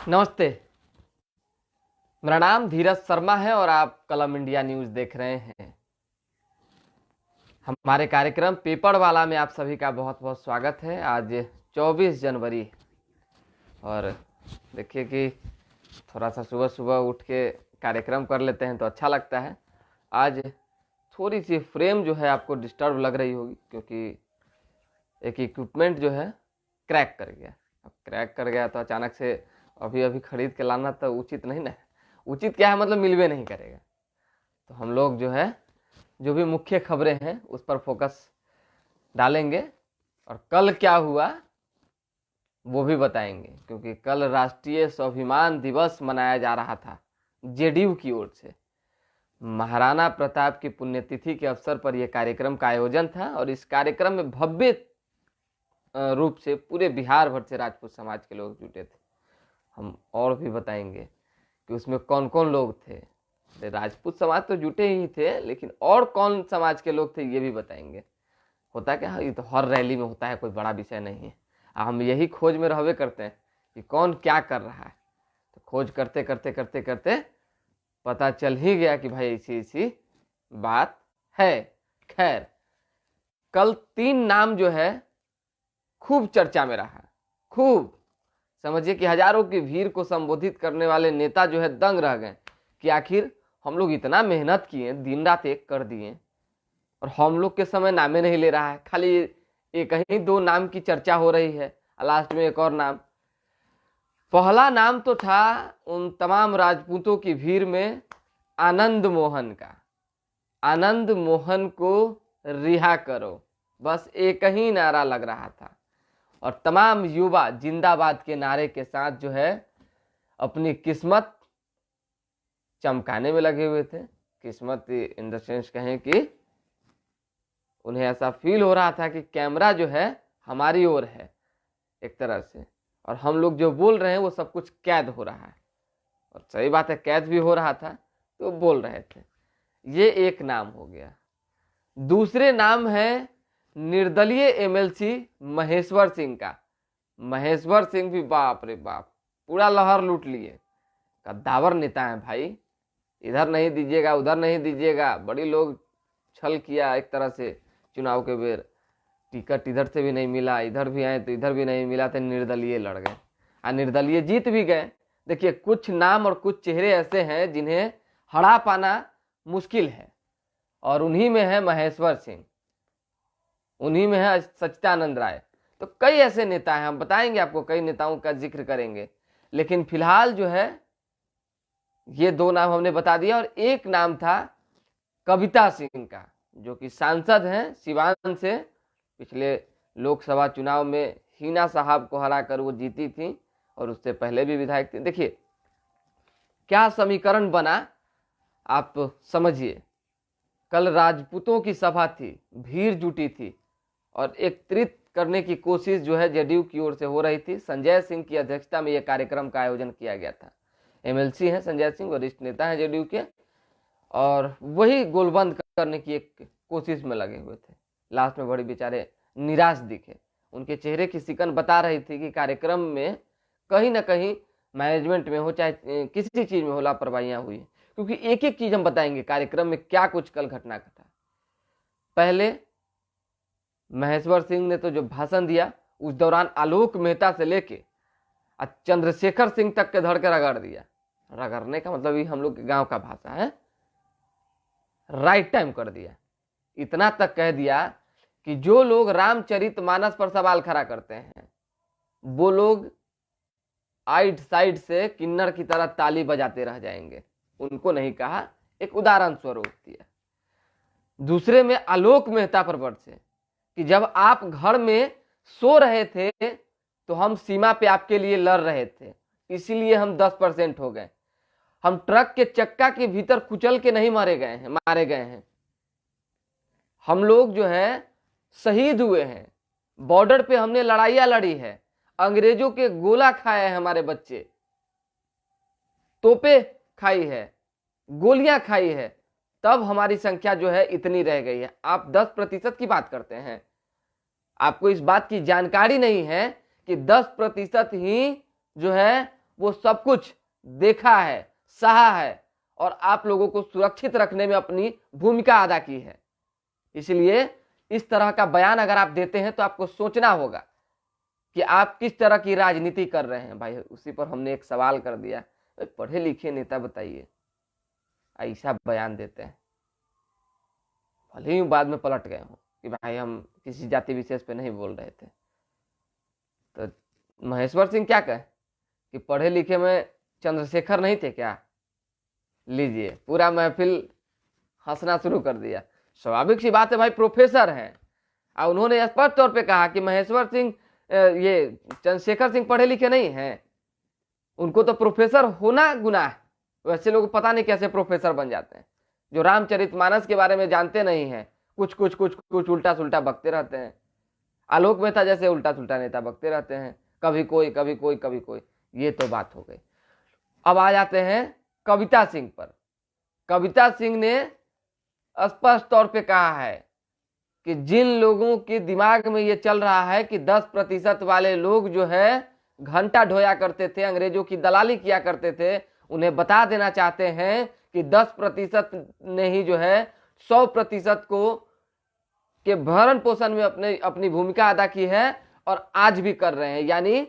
नमस्ते। मेरा नाम धीरज शर्मा है और आप कलम इंडिया न्यूज देख रहे हैं। हमारे कार्यक्रम पेपर वाला में आप सभी का बहुत बहुत स्वागत है। आज 24 जनवरी और देखिए कि थोड़ा सा सुबह सुबह उठ के कार्यक्रम कर लेते हैं तो अच्छा लगता है। आज थोड़ी सी फ्रेम जो है आपको डिस्टर्ब लग रही होगी क्योंकि एक इक्विपमेंट जो है क्रैक कर गया। अब क्रैक कर गया तो अचानक से अभी अभी खरीद के लाना तो उचित नहीं ना। उचित क्या है, मतलब मिलवे नहीं करेगा। तो हम लोग जो है जो भी मुख्य खबरें हैं उस पर फोकस डालेंगे और कल क्या हुआ वो भी बताएंगे, क्योंकि कल राष्ट्रीय स्वाभिमान दिवस मनाया जा रहा था जेडीयू की ओर से। महाराणा प्रताप की पुण्यतिथि के अवसर पर यह कार्यक्रम का आयोजन था और इस कार्यक्रम में भव्य रूप से पूरे बिहार भर से राजपूत समाज के लोग जुटे थे। हम और भी बताएंगे कि उसमें कौन कौन लोग थे। राजपूत समाज तो जुटे ही थे, लेकिन और कौन समाज के लोग थे ये भी बताएंगे। होता क्या, ये तो हर रैली में होता है, कोई बड़ा विषय नहीं है। हम यही खोज में रहवे करते हैं कि कौन क्या कर रहा है। तो खोज करते करते करते करते पता चल ही गया कि भाई ऐसी ऐसी बात है। खैर, कल 3 नाम जो है खूब चर्चा में रहा। खूब समझिए कि हजारों की भीड़ को संबोधित करने वाले नेता जो है दंग रह गए कि आखिर हम लोग इतना मेहनत किए, दिन रात एक कर दिए और हम लोग के समय नामे नहीं ले रहा है। खाली एक ही 2 नाम की चर्चा हो रही है, लास्ट में एक और नाम। पहला नाम तो था उन तमाम राजपूतों की भीड़ में आनंद मोहन का। आनंद मोहन को रिहा करो, बस एक ही नारा लग रहा था और तमाम युवा जिंदाबाद के नारे के साथ जो है अपनी किस्मत चमकाने में लगे हुए थे। किस्मत इन द सेंस कहें कि उन्हें ऐसा फील हो रहा था कि कैमरा जो है हमारी ओर है एक तरह से, और हम लोग जो बोल रहे हैं वो सब कुछ कैद हो रहा है। और सही बात है, कैद भी हो रहा था तो बोल रहे थे। ये एक नाम हो गया। दूसरे नाम है निर्दलीय एमएलसी महेश्वर सिंह का। महेश्वर सिंह भी बाप रे बाप पूरा लहर लूट लिए। कद्दावर नेता है भाई, इधर नहीं दीजिएगा उधर नहीं दीजिएगा। बड़ी लोग छल किया एक तरह से चुनाव के बेर। टिकट इधर से भी नहीं मिला, इधर भी आए तो इधर भी नहीं मिला, तो निर्दलीय लड़ गए और निर्दलीय जीत भी गए। देखिए, कुछ नाम और कुछ चेहरे ऐसे हैं जिन्हें हरा पाना मुश्किल है और उन्हीं में है महेश्वर सिंह, उन्हीं में है सच्चिदानंद राय। तो कई ऐसे नेता हैं, हम बताएंगे आपको, कई नेताओं का जिक्र करेंगे। लेकिन फिलहाल जो है ये 2 नाम हमने बता दिया और एक नाम था कविता सिंह का, जो कि सांसद हैं सिवान से। पिछले लोकसभा चुनाव में हिना साहब को हराकर वो जीती थी और उससे पहले भी विधायक थी। देखिए क्या समीकरण बना, आप समझिए। कल राजपूतों की सभा थी, भीड़ जुटी थी और एकत्रित करने की कोशिश जो है जेडीयू की ओर से हो रही थी। संजय सिंह की अध्यक्षता में यह कार्यक्रम का आयोजन किया गया था। एमएलसी हैं संजय सिंह, वरिष्ठ नेता हैं जेडीयू के, और वही गोलबंद करने की एक कोशिश में लगे हुए थे। लास्ट में बड़े बेचारे निराश दिखे। उनके चेहरे की सिकन बता रही थी कि कार्यक्रम में कहीं ना कहीं मैनेजमेंट में हो चाहे किसी चीज में हो लापरवाहियां हुई है। क्योंकि एक एक चीज हम बताएंगे कार्यक्रम में क्या कुछ कल घटना घटा। पहले महेश्वर सिंह ने तो जो भाषण दिया उस दौरान आलोक मेहता से लेके चंद्रशेखर सिंह तक के धड़ के रगड़ दिया। रगड़ने का मतलब ये हम लोग के गांव का भाषा है, राइट टाइम कर दिया। इतना तक कह दिया कि जो लोग रामचरितमानस पर सवाल खड़ा करते हैं वो लोग आइड साइड से किन्नर की तरह ताली बजाते रह जाएंगे। उनको नहीं कहा, एक उदाहरण स्वरूप दिया। दूसरे में आलोक मेहता पर बरसे कि जब आप घर में सो रहे थे तो हम सीमा पे आपके लिए लड़ रहे थे, इसीलिए हम 10% हो गए। हम ट्रक के चक्का के भीतर कुचल के नहीं मारे गए हैं। हम लोग जो है शहीद हुए हैं, बॉर्डर पे हमने लड़ाइयां लड़ी है, अंग्रेजों के गोला खाए हैं हमारे बच्चे, तोपे खाई है, गोलियां खाई है, तब हमारी संख्या जो है इतनी रह गई है। आप 10% की बात करते हैं। आपको इस बात की जानकारी नहीं है कि 10% ही जो है वो सब कुछ देखा है, सहा है और आप लोगों को सुरक्षित रखने में अपनी भूमिका अदा की है। इसलिए इस तरह का बयान अगर आप देते हैं तो आपको सोचना होगा कि आप किस तरह की राजनीति कर रहे हैं। भाई उसी पर हमने एक सवाल कर दिया, पढ़े लिखे नेता बताइए ऐसा बयान देते हैं, भले ही बाद में पलट गए हों कि भाई हम किसी जाति विशेष पे नहीं बोल रहे थे। तो महेश्वर सिंह क्या कहे कि पढ़े लिखे में चंद्रशेखर नहीं थे क्या? लीजिए पूरा महफिल हंसना शुरू कर दिया। स्वाभाविक सी बात है भाई, प्रोफेसर हैं और उन्होंने स्पष्ट तौर पे कहा कि महेश्वर सिंह ये चंद्रशेखर सिंह पढ़े लिखे नहीं हैं, उनको तो प्रोफेसर होना गुनाह है। वैसे लोग पता नहीं कैसे प्रोफेसर बन जाते हैं, जो रामचरितमानस के बारे में जानते नहीं हैं, कुछ कुछ कुछ कुछ उल्टा सुल्टा बकते रहते हैं। आलोक मेहता जैसे उल्टा सुल्टा नेता बकते रहते हैं, कभी कोई कभी कोई कभी कोई। ये तो बात हो गई। अब आ जाते हैं कविता सिंह पर। कविता सिंह ने स्पष्ट तौर पे कहा है कि जिन लोगों के दिमाग में ये चल रहा है कि 10% वाले लोग जो है घंटा ढोया करते थे, अंग्रेजों की दलाली किया करते थे, उन्हें बता देना चाहते हैं कि 10% ने ही जो है 100% को के भरण पोषण में अपनी भूमिका अदा की है और आज भी कर रहे हैं। यानी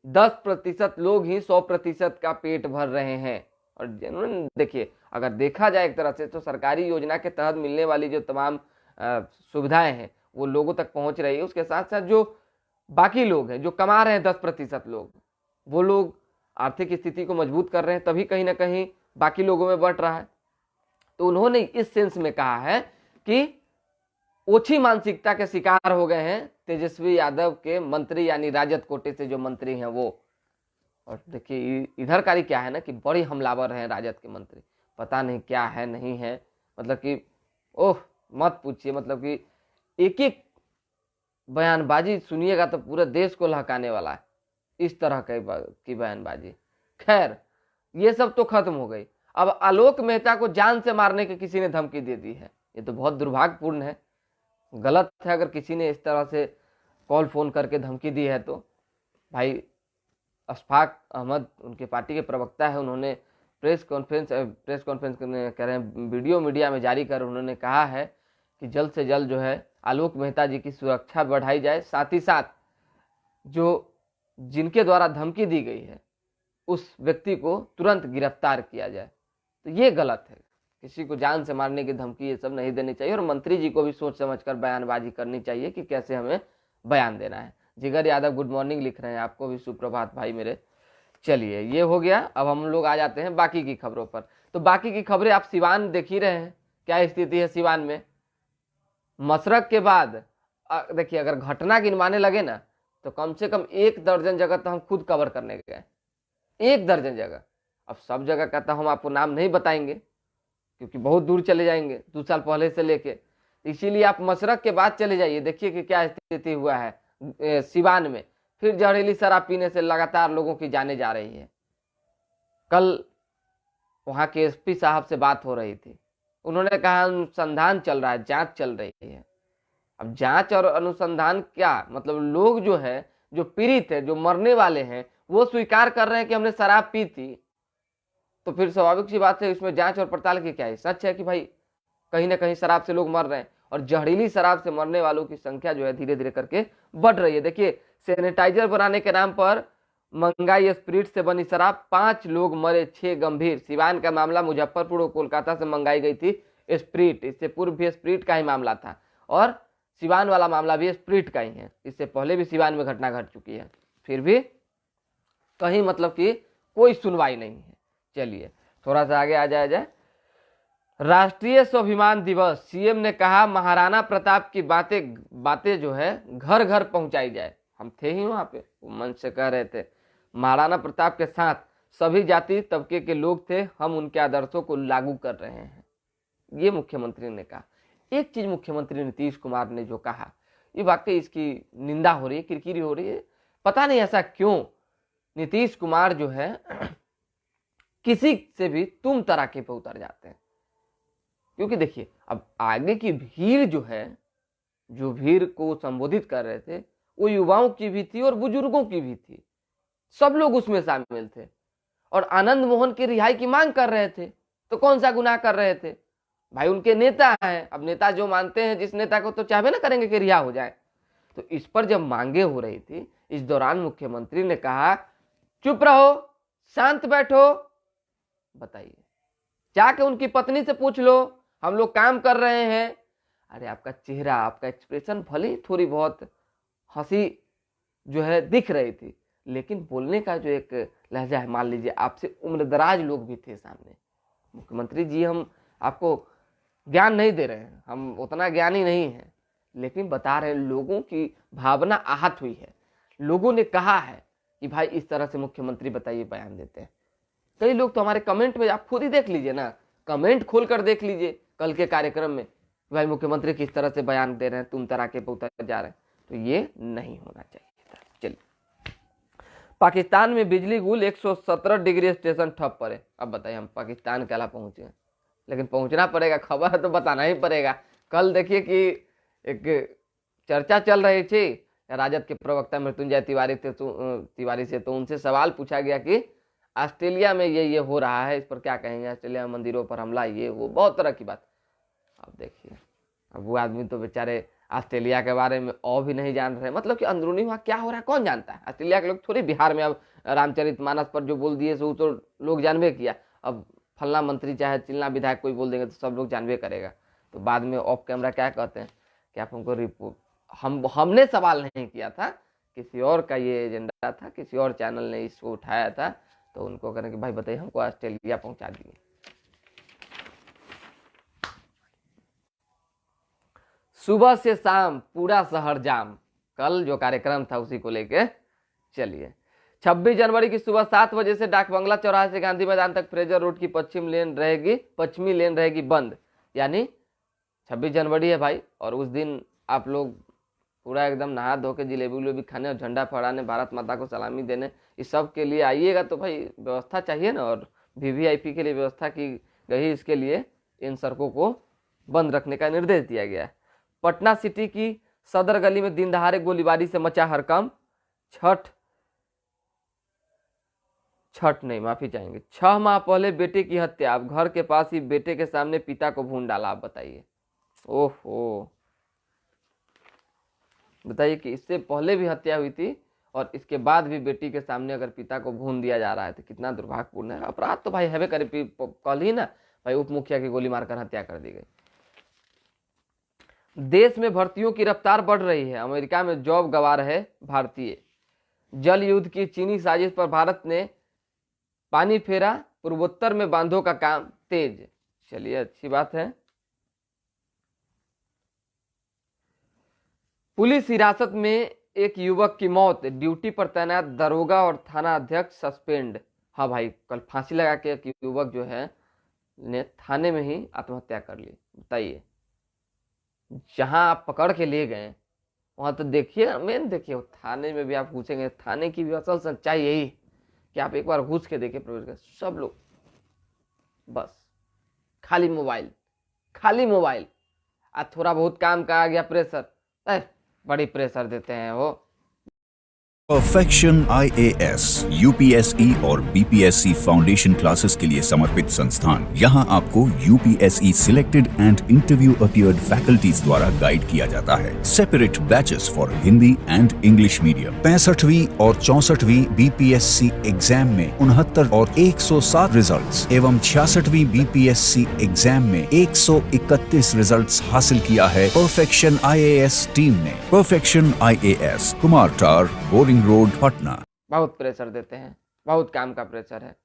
10% लोग ही 100% का पेट भर रहे हैं। और देखिए, अगर देखा जाए एक तरह से तो सरकारी योजना के तहत मिलने वाली जो तमाम सुविधाएं हैं वो लोगों तक पहुंच रही है। उसके साथ साथ जो बाकी लोग हैं जो कमा रहे हैं 10% लोग, वो लोग आर्थिक स्थिति को मजबूत कर रहे हैं, तभी कहीं ना कहीं बाकी लोगों में बंट रहा है। तो उन्होंने इस सेंस में कहा है कि ओछी मानसिकता के शिकार हो गए हैं तेजस्वी यादव के मंत्री, यानी राजद कोटे से जो मंत्री हैं वो। और देखिए इधर कारी क्या है ना कि बड़ी हमलावर हैं राजद के मंत्री, पता नहीं क्या है नहीं है, मतलब कि ओह मत पूछिए, मतलब कि एक एक बयानबाजी सुनिएगा तो पूरे देश को लहकाने वाला है, इस तरह की बयानबाजी। खैर ये सब तो खत्म हो गई। अब आलोक मेहता को जान से मारने की किसी ने धमकी दे दी है। ये तो बहुत दुर्भाग्यपूर्ण है, गलत है अगर किसी ने इस तरह से कॉल फोन करके धमकी दी है। तो भाई अशफाक अहमद उनके पार्टी के प्रवक्ता है, उन्होंने प्रेस कॉन्फ्रेंस कह रहे हैं वीडियो मीडिया में जारी कर उन्होंने कहा है कि जल्द से जल्द जो है आलोक मेहता जी की सुरक्षा बढ़ाई जाए, साथ ही साथ जो जिनके द्वारा धमकी दी गई है उस व्यक्ति को तुरंत गिरफ्तार किया जाए। तो ये गलत है, किसी को जान से मारने की धमकी ये सब नहीं देनी चाहिए। और मंत्री जी को भी सोच समझकर बयानबाजी करनी चाहिए कि कैसे हमें बयान देना है। जिगर यादव गुड मॉर्निंग लिख रहे हैं, आपको भी सुप्रभात भाई मेरे। चलिए ये हो गया, अब हम लोग आ जाते हैं बाकी की खबरों पर। तो बाकी की खबरें आप सिवान देख ही रहे हैं, क्या स्थिति है सिवान में। मशरक के बाद देखिए अगर घटना गिनवाने लगे ना तो कम से कम 1 दर्जन जगह तो हम खुद कवर करने गए, 1 दर्जन जगह। अब सब जगह का तो हम आपको नाम नहीं बताएंगे क्योंकि बहुत दूर चले जाएंगे 2 साल पहले से लेके, इसीलिए आप मशरक के बाद चले जाइए, देखिए कि क्या स्थिति हुआ है सिवान में। फिर जहरीली शराब पीने से लगातार लोगों की जाने जा रही है। कल वहां के एसपी साहब से बात हो रही थी, उन्होंने कहा अनुसंधान चल रहा है, जांच चल रही है। अब जांच और अनुसंधान क्या मतलब, लोग जो है जो पीड़ित है जो मरने वाले हैं वो स्वीकार कर रहे हैं कि हमने शराब पी थी, तो फिर स्वाभाविक सी बात है इसमें जांच और पड़ताल की क्या है। सच है कि भाई कहीं ना कहीं शराब से लोग मर रहे हैं और जहरीली शराब से मरने वालों की संख्या जो है धीरे धीरे करके बढ़ रही है। देखिए सैनिटाइजर बनाने के नाम पर मंगाई स्प्रिट से बनी शराब, 5 लोग मरे, 6 गंभीर। सिवान का मामला मुजफ्फरपुर और कोलकाता से मंगाई गई थी स्प्रिट, इससे पूर्व भी स्प्रिट का ही मामला था और सिवान वाला मामला भी स्प्रिट का ही है। इससे पहले भी सिवान में घटना घट चुकी है, फिर भी कहीं मतलब कि कोई सुनवाई नहीं है। चलिए थोड़ा सा आगे आ जाए। राष्ट्रीय स्वाभिमान दिवस, सीएम ने कहा महाराणा प्रताप की बातें जो है घर घर पहुंचाई जाए। हम थे ही वहां पे, वो मंच से कह रहे थे महाराणा प्रताप के साथ सभी जाति तबके के लोग थे, हम उनके आदर्शों को लागू कर रहे हैं, ये मुख्यमंत्री ने कहा। एक चीज मुख्यमंत्री नीतीश कुमार ने जो कहा ये वाकई इसकी निंदा हो रही है, किरकिरी हो रही है। पता नहीं ऐसा क्यों नीतीश कुमार जो है किसी से भी तुम तराके पे उतर जाते हैं। क्योंकि देखिए अब आगे की भीड़ जो है, जो भीड़ को संबोधित कर रहे थे वो युवाओं की भी थी और बुजुर्गों की भी थी, सब लोग उसमें शामिल थे। और आनंद मोहन की रिहाई की मांग कर रहे थे, तो कौन सा गुनाह कर रहे थे भाई? उनके नेता हैं, अब नेता जो मानते हैं जिस नेता को, तो चाहबे ना करेंगे कि रिहा हो जाए। तो इस पर जब मांगे हो रही थी, इस दौरान मुख्यमंत्री ने कहा चुप रहो, शांत बैठो। बताइए, जाके उनकी पत्नी से पूछ लो, हम लोग काम कर रहे हैं। अरे आपका चेहरा, आपका एक्सप्रेशन भले ही थोड़ी बहुत हंसी जो है दिख रही थी, लेकिन बोलने का जो एक लहजा है, मान लीजिए आपसे उम्रदराज लोग भी थे सामने। मुख्यमंत्री जी, हम आपको ज्ञान नहीं दे रहे हैं, हम उतना ज्ञानी नहीं हैं, लेकिन बता रहे हैं लोगों की भावना आहत हुई है। लोगों ने कहा है कि भाई इस तरह से मुख्यमंत्री बताइए बयान देते हैं। कई लोग तो हमारे कमेंट में, आप खुद ही देख लीजिए ना, कमेंट खोल कर देख लीजिए कल के कार्यक्रम में, भाई मुख्यमंत्री किस तरह से बयान दे रहे हैं, तुम तराके पे उतर जा रहे हैं। तो ये नहीं होना चाहिए था। चलिए, पाकिस्तान में बिजली गुल 117 डिग्री स्टेशन ठप पड़े। अब बताइए, हम पाकिस्तान के अलावा पहुंचे, लेकिन पहुंचना पड़ेगा, खबर तो बताना ही पड़ेगा। कल देखिए कि एक चर्चा चल रही थी राजद के प्रवक्ता मृत्युंजय तिवारी से, तो उनसे सवाल पूछा गया कि ऑस्ट्रेलिया में ये हो रहा है, इस पर क्या कहेंगे? ऑस्ट्रेलिया में मंदिरों पर हमला, ये वो बहुत तरह की बात। अब देखिए, अब वो आदमी तो बेचारे ऑस्ट्रेलिया के बारे में और भी नहीं जान रहे, मतलब कि अंदरूनी वहाँ क्या हो रहा है कौन जानता है? ऑस्ट्रेलिया के लोग थोड़ी बिहार में अब रामचरितमानस पर जो बोल दिए सो तो लोग जानबे किया। अब फलना मंत्री चाहे चिल्ला विधायक कोई बोल देंगे तो सब लोग जानबे करेगा। तो बाद में ऑफ कैमरा क्या कहते हैं कि आप हमको रिपोर्ट, हमने सवाल नहीं किया था, किसी और का ये एजेंडा था, किसी और चैनल ने इसको उठाया था, तो उनको कहने कि भाई बताइए हमको ऑस्ट्रेलिया पहुंचा दिए। सुबह से शाम पूरा शहर जाम, कल जो कार्यक्रम था उसी को लेके। चलिए, 26 जनवरी की सुबह 7 बजे से डाक बंगला चौराहे से गांधी मैदान तक फ्रेजर रोड की पश्चिमी लेन रहेगी बंद। यानी 26 जनवरी है भाई, और उस दिन आप लोग पूरा एकदम नहा धो के जिलेबी उलेबी खाने और झंडा फहराने, भारत माता को सलामी देने, इस सब के लिए आइएगा। तो भाई व्यवस्था चाहिए ना, और वीवीआईपी के लिए व्यवस्था की गई, इसके लिए इन सड़कों को बंद रखने का निर्देश दिया गया है। पटना सिटी की सदर गली में दिन दहाड़े गोलीबारी से मचा हड़कंप। छठ नहीं, माफी चाहेंगे, 6 माह पहले बेटे की हत्या, अब घर के पास ही बेटे के सामने पिता को भून डाला। आप बताइए, ओहो, बताइए कि इससे पहले भी हत्या हुई थी और इसके बाद भी बेटी के सामने अगर पिता को भून दिया जा रहा है तो कितना दुर्भाग्यपूर्ण है। अपराध तो भाई हैवे करे, कल ही ना भाई उप मुखिया की गोली मारकर हत्या कर दी गई। देश में भर्तियों की रफ्तार बढ़ रही है, अमेरिका में जॉब गंवा रहे भारतीय। जल युद्ध की चीनी साजिश पर भारत ने पानी फेरा, पूर्वोत्तर में बांधों का काम तेज। चलिए, अच्छी बात है। पुलिस हिरासत में एक युवक की मौत, ड्यूटी पर तैनात दरोगा और थाना अध्यक्ष सस्पेंड। हाँ भाई, कल फांसी लगा के एक युवक जो है ने थाने में ही आत्महत्या कर ली। बताइए, जहां आप पकड़ के ले गए वहां तो देखिए, मेन देखिए, थाने में भी आप पूछेंगे, थाने की भी असल सच्चाई यही कि आप एक बार घुस के देखिए, प्रवेश कर सब लोग बस खाली मोबाइल आज थोड़ा बहुत काम का आ गया प्रेशर, बड़ी प्रेशर देते हैं वो। परफेक्शन IAS, UPSE और BPSC फाउंडेशन क्लासेस के लिए समर्पित संस्थान। यहाँ आपको UPSE selected and interview appeared faculties द्वारा गाइड किया जाता है। Separate batches for Hindi and English medium. 65वीं और 64वीं BPSC एग्जाम में 69 और 107 रिजल्ट्स एवं 66वीं BPSC एग्जाम में 131 रिजल्ट्स हासिल किया है परफेक्शन IAS टीम ने। परफेक्शन IAS, कुमार टार, बोरिंग रोड, पटना। बहुत प्रेशर देते हैं, बहुत काम का प्रेशर है।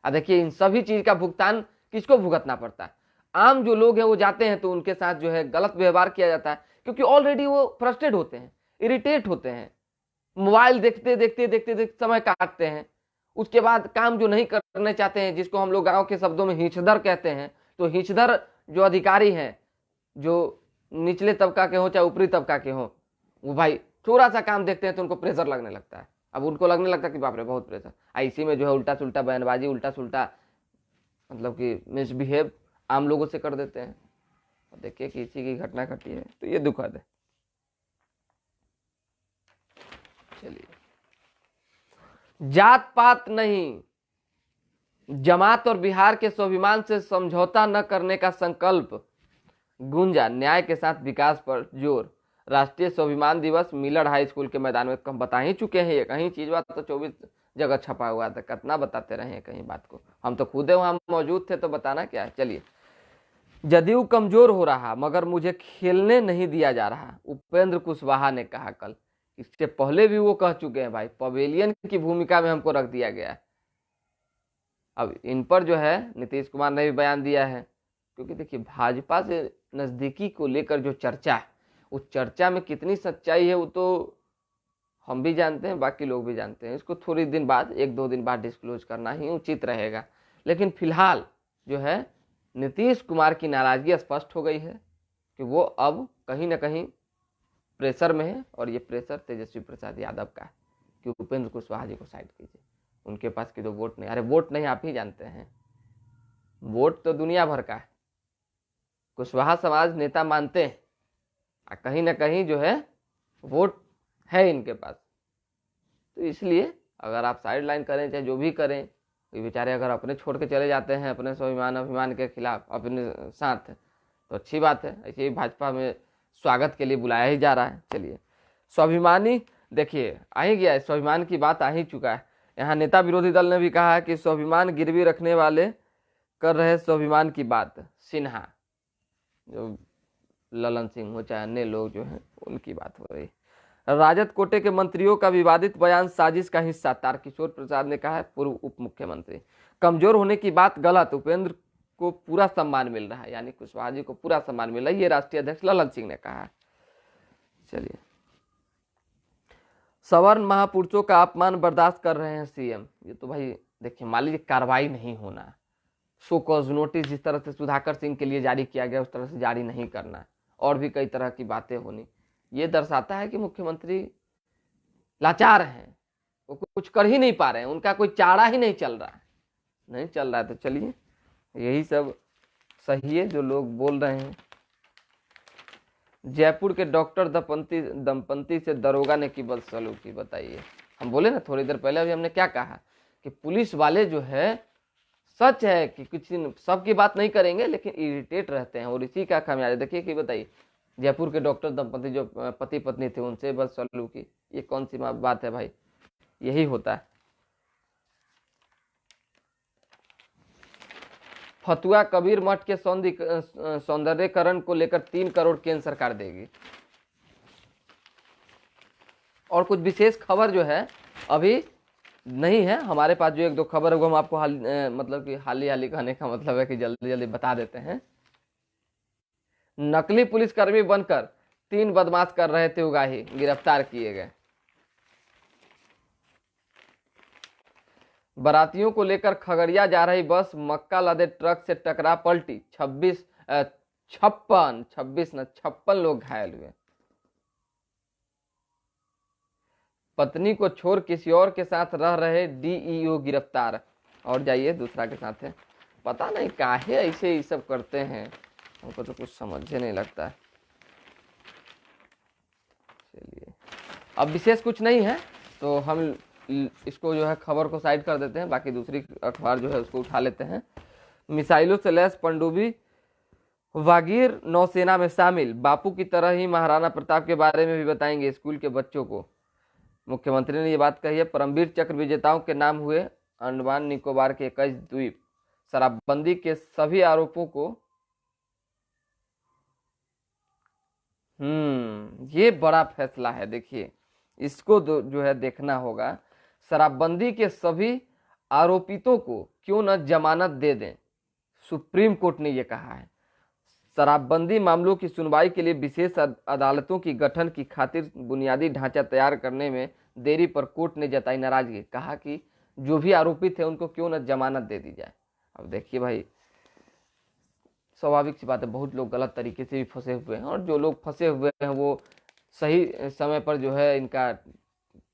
देखिए, इन सभी चीज का भुगतान किसको भुगतना पड़ता है? आम जो लोग हैं वो जाते हैं तो उनके साथ जो है गलत व्यवहार किया जाता है, क्योंकि ऑलरेडी वो फ्रस्ट्रेट होते हैं, इरिटेट होते हैं, मोबाइल देखते देखते देखते देखते समय काटते हैं। उसके बाद काम जो नहीं करने चाहते हैं, जिसको हम लोग गाँव के शब्दों में हिंचदर कहते हैं, तो हिंचदर जो अधिकारी हैं, जो निचले तबका के हो चाहे ऊपरी तबका के हो, वो भाई थोड़ा सा काम देखते हैं तो उनको प्रेशर लगने लगता है। अब उनको लगने लगता है कि बाप रे बहुत प्रेशर। इसी में जो है उल्टा सुल्टा बयानबाजी, उल्टा सुल्टा मतलब कि मिसबिहेव आम लोगों से कर देते हैं। और देखिए कि इसी की घटना घटी है, तो ये दुखद है। चलिए, जात पात नहीं, जमात और बिहार के स्वाभिमान से समझौता न करने का संकल्प गूंजा, न्याय के साथ विकास पर जोर। राष्ट्रीय स्वाभिमान दिवस मिलर हाई स्कूल के मैदान में, हम बता ही चुके हैं ये, कहीं चीज बात तो 24 जगह छपा हुआ था, कितना बताते रहे कहीं बात को, हम तो खुद वहां मौजूद थे तो बताना क्या है। चलिए, जदयू कमजोर हो रहा मगर मुझे खेलने नहीं दिया जा रहा, उपेंद्र कुशवाहा ने कहा कल। इससे पहले भी वो कह चुके हैं भाई, पवेलियन की भूमिका में हमको रख दिया गया है। अब इन पर जो है नीतीश कुमार ने भी बयान दिया है, क्योंकि देखिए भाजपा से नजदीकी को लेकर जो चर्चा है, उस चर्चा में कितनी सच्चाई है वो तो हम भी जानते हैं, बाकी लोग भी जानते हैं। इसको थोड़ी दिन बाद, 1-2 दिन बाद डिस्क्लोज करना ही उचित रहेगा। लेकिन फिलहाल जो है नीतीश कुमार की नाराजगी स्पष्ट हो गई है कि वो अब कहीं ना कहीं प्रेशर में है, और ये प्रेशर तेजस्वी प्रसाद यादव का है कि उपेंद्र कुशवाहा जी को साइड कीजिए, उनके पास की तो वोट नहीं। अरे वोट नहीं, आप ही जानते हैं, वोट तो दुनिया भर का है, कुशवाहा समाज नेता मानते हैं, कहीं ना कहीं जो है वोट है इनके पास। तो इसलिए अगर आप साइड लाइन करें चाहे जो भी करें, तो बेचारे अगर अपने छोड़ के चले जाते हैं अपने स्वाभिमान अभिमान के खिलाफ अपने साथ, तो अच्छी बात है। ऐसे ही भाजपा में स्वागत के लिए बुलाया ही जा रहा है। चलिए, स्वाभिमानी देखिए आ ही गया है, स्वाभिमान की बात आ ही चुका है। यहाँ नेता विरोधी दल ने भी कहा है कि स्वाभिमान गिरवी रखने वाले कर रहे स्वाभिमान की बात। सिन्हा, जो ललन सिंह हो चाहे अन्य लोग जो हैं, उनकी बात हो रही। राजद कोटे के मंत्रियों का विवादित बयान साजिश का हिस्सा, तारकिशोर प्रसाद ने कहा है, पूर्व उप मुख्यमंत्री। कमजोर होने की बात गलत, उपेंद्र को पूरा सम्मान मिल रहा है, यानी कुशवाहा जी को पूरा सम्मान मिल रहा है, ये राष्ट्रीय अध्यक्ष ललन सिंह ने कहा है। चलिए, सवर्ण महापुरुषों का अपमान बर्दाश्त कर रहे हैं सीएम। ये तो भाई देखिए, मान लीजिए कार्रवाई नहीं होना, सो कॉज नोटिस जिस तरह से सुधाकर सिंह के लिए जारी किया गया उस तरह से जारी नहीं करना, और भी कई तरह की बातें होनी, ये दर्शाता है कि मुख्यमंत्री लाचार हैं, वो कुछ कर ही नहीं पा रहे हैं, उनका कोई चारा ही नहीं चल रहा है। तो चलिए, यही सब सही है जो लोग बोल रहे हैं। जयपुर के डॉक्टर दंपति से दरोगा ने की बदसलूकी, बताइए। हम बोले ना थोड़ी देर पहले, अभी हमने क्या कहा कि पुलिस वाले जो है, सच है कि कुछ सबकी बात नहीं करेंगे लेकिन इरिटेट रहते हैं, और इसी का खामियाजा देखिए कि बताइए, जयपुर के डॉक्टर दंपति जो पति पत्नी थे उनसे बदसलूकी, ये कौन सी बात है भाई, यही होता है। फतुआ कबीर मठ के सौंदर्यकरण को लेकर 3 करोड़ केंद्र सरकार देगी। और कुछ विशेष खबर जो है अभी नहीं है हमारे पास, जो 1-2 खबर है वो हम आपको मतलब कि हाली कहने का मतलब है कि जल्दी जल्दी बता देते हैं। नकली पुलिसकर्मी बनकर 3 बदमाश कर रहे थे उगाही, गिरफ्तार किए गए। बारातियों को लेकर खगड़िया जा रही बस मक्का लदे ट्रक से टकरा पलटी, 56 लोग घायल हुए। पत्नी को छोड़ किसी और के साथ रह रहे डीईओ गिरफ्तार। और जाइए दूसरा के साथ है, पता नहीं काहे ऐसे ये सब करते हैं, हमको तो कुछ समझ नहीं लगता है। चलिए, अब विशेष कुछ नहीं है तो हम इसको जो है खबर को साइड कर देते हैं, बाकी दूसरी अखबार जो है उसको उठा लेते हैं। मिसाइलों से लैस पनडुब्बी वागीर नौसेना में शामिल, बापू की तरह ही महाराणा प्रताप के बारे में भी बताएंगे स्कूल के बच्चों को। मुख्यमंत्री ने ये बात कही है। परमवीर चक्र विजेताओं के नाम हुए अंडमान निकोबार के 21 द्वीप। शराबबंदी के सभी आरोपों को ये बड़ा फैसला है, देखिए इसको जो है देखना होगा। शराबबंदी के सभी आरोपितों को क्यों न जमानत दे दें, सुप्रीम कोर्ट ने यह कहा है। शराबबंदी मामलों की सुनवाई के लिए विशेष अदालतों की गठन की खातिर बुनियादी ढांचा तैयार करने में देरी पर कोर्ट ने जताई नाराजगी, कहा कि जो भी आरोपित है उनको क्यों न जमानत दे दी जाए। अब देखिए भाई, स्वाभाविक सी बात है, बहुत लोग गलत तरीके से भी फंसे हुए हैं, और जो लोग फंसे हुए हैं वो सही समय पर जो है इनका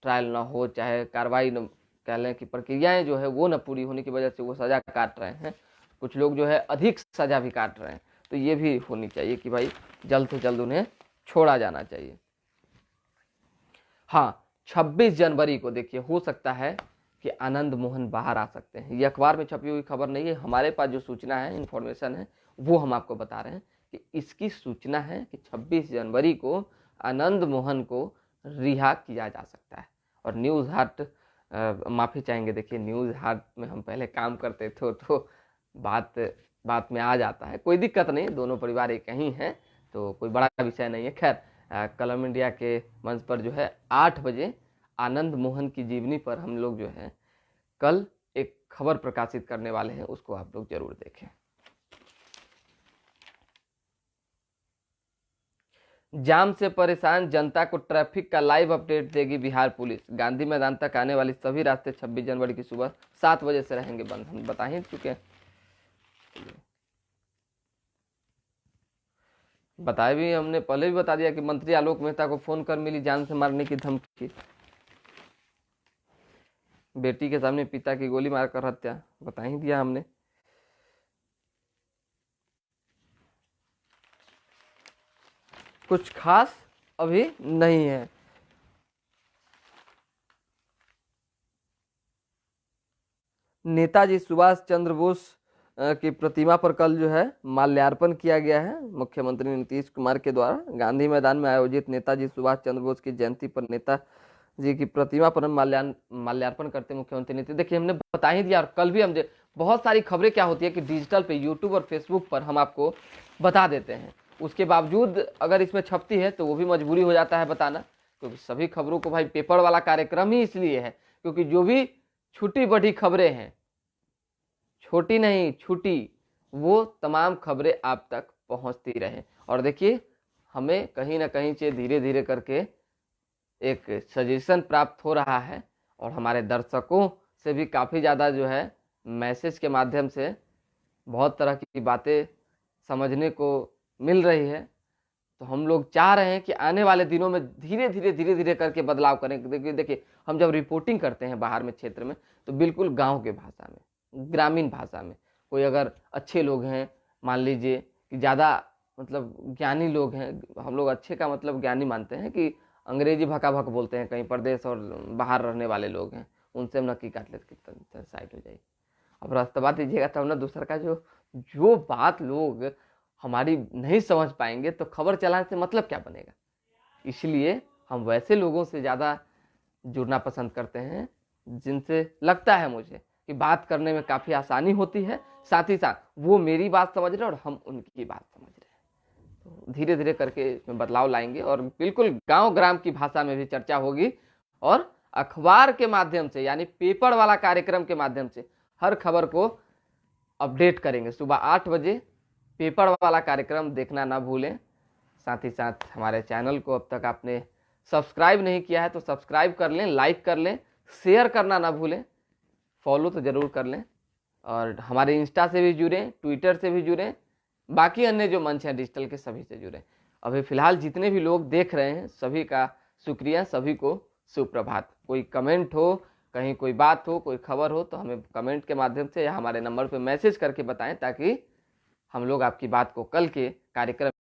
ट्रायल ना हो, चाहे कार्रवाई न कह लें कि प्रक्रियाएं जो है वो न पूरी होने की वजह से वो सज़ा काट रहे हैं। कुछ लोग जो है अधिक सज़ा भी काट रहे हैं, तो ये भी होनी चाहिए कि भाई जल्द से जल्द उन्हें छोड़ा जाना चाहिए। हाँ, 26 जनवरी को देखिए हो सकता है कि आनंद मोहन बाहर आ सकते हैं। ये अखबार में छपी हुई खबर नहीं है, हमारे पास जो सूचना है, इन्फॉर्मेशन है, वो हम आपको बता रहे हैं कि इसकी सूचना है कि 26 जनवरी को आनंद मोहन को रिहा किया जा सकता है। और न्यूज़ हार्ट माफ़ी चाहेंगे, देखिए न्यूज़ हार्ट में हम पहले काम करते थे तो बात में आ जाता है, कोई दिक्कत नहीं, दोनों परिवार एक ही हैं तो कोई बड़ा विषय नहीं है। खैर, कलम इंडिया के मंच पर जो है 8 बजे आनंद मोहन की जीवनी पर हम लोग जो है कल एक खबर प्रकाशित करने वाले हैं, उसको आप लोग जरूर देखें। जाम से परेशान जनता को ट्रैफिक का लाइव अपडेट देगी बिहार पुलिस। गांधी मैदान तक आने वाली सभी रास्ते 26 जनवरी की सुबह 7 बजे से रहेंगे बंद। हम बता ही चुके हैं, बताया भी हमने, पहले भी बता दिया कि मंत्री आलोक मेहता को फोन कर मिली जान से मारने की धमकी। बेटी के सामने पिता की गोली मारकर हत्या, बता ही दिया हमने। कुछ खास अभी नहीं है। नेताजी सुभाष चंद्र बोस की प्रतिमा पर कल जो है माल्यार्पण किया गया है मुख्यमंत्री नीतीश कुमार के द्वारा। गांधी मैदान में आयोजित नेताजी सुभाष चंद्र बोस की जयंती पर नेताजी की प्रतिमा पर माल्यार्पण करते मुख्यमंत्री नीतीश। देखिए हमने बता ही दिया, और कल भी हम बहुत सारी खबरें क्या होती है कि डिजिटल पे यूट्यूब और फेसबुक पर हम आपको बता देते हैं, उसके बावजूद अगर इसमें छपती है तो वो भी मजबूरी हो जाता है बताना, क्योंकि सभी खबरों को भाई पेपर वाला कार्यक्रम ही इसलिए है क्योंकि जो भी छोटी बड़ी खबरें हैं, छोटी नहीं छुटी, वो तमाम खबरें आप तक पहुंचती रहे। और देखिए हमें कहीं ना कहीं से धीरे धीरे करके एक सजेशन प्राप्त हो रहा है और हमारे दर्शकों से भी काफ़ी ज़्यादा जो है मैसेज के माध्यम से बहुत तरह की बातें समझने को मिल रही है। तो हम लोग चाह रहे हैं कि आने वाले दिनों में धीरे धीरे करके बदलाव करें। देखिए हम जब रिपोर्टिंग करते हैं बाहर में क्षेत्र में तो बिल्कुल गांव के भाषा में, ग्रामीण भाषा में, कोई अगर अच्छे लोग हैं, मान लीजिए कि ज़्यादा मतलब ज्ञानी लोग हैं, हम लोग अच्छे का मतलब ज्ञानी मानते हैं कि अंग्रेजी भकाभक बोलते हैं, कहीं प्रदेश और बाहर रहने वाले लोग हैं, उनसे हम नक्की काट लेते कितना साइड हो जाएगी। अब रास्ता बात दीजिएगा तब ना दूसरा का जो बात लोग हमारी नहीं समझ पाएंगे तो खबर चलाने से मतलब क्या बनेगा। इसलिए हम वैसे लोगों से ज़्यादा जुड़ना पसंद करते हैं जिनसे लगता है मुझे कि बात करने में काफ़ी आसानी होती है, साथ ही साथ वो मेरी बात समझ रहे हैं और हम उनकी बात समझ रहे हैं। तो धीरे धीरे करके इसमें बदलाव लाएंगे और बिल्कुल गांव ग्राम की भाषा में भी चर्चा होगी और अखबार के माध्यम से यानी पेपर वाला कार्यक्रम के माध्यम से हर खबर को अपडेट करेंगे। सुबह 8 बजे पेपर वाला कार्यक्रम देखना ना भूलें। साथ ही साथ हमारे चैनल को अब तक आपने सब्सक्राइब नहीं किया है तो सब्सक्राइब कर लें, लाइक कर लें, शेयर करना ना भूलें, फॉलो तो ज़रूर कर लें और हमारे इंस्टा से भी जुड़ें, ट्विटर से भी जुड़ें, बाकी अन्य जो मंच हैं डिजिटल के सभी से जुड़ें। अभी फ़िलहाल जितने भी लोग देख रहे हैं सभी का शुक्रिया, सभी को सुप्रभात। कोई कमेंट हो, कहीं कोई बात हो, कोई खबर हो तो हमें कमेंट के माध्यम से या हमारे नंबर पर मैसेज करके बताएं ताकि हम लोग आपकी बात को कल के कार्यक्रम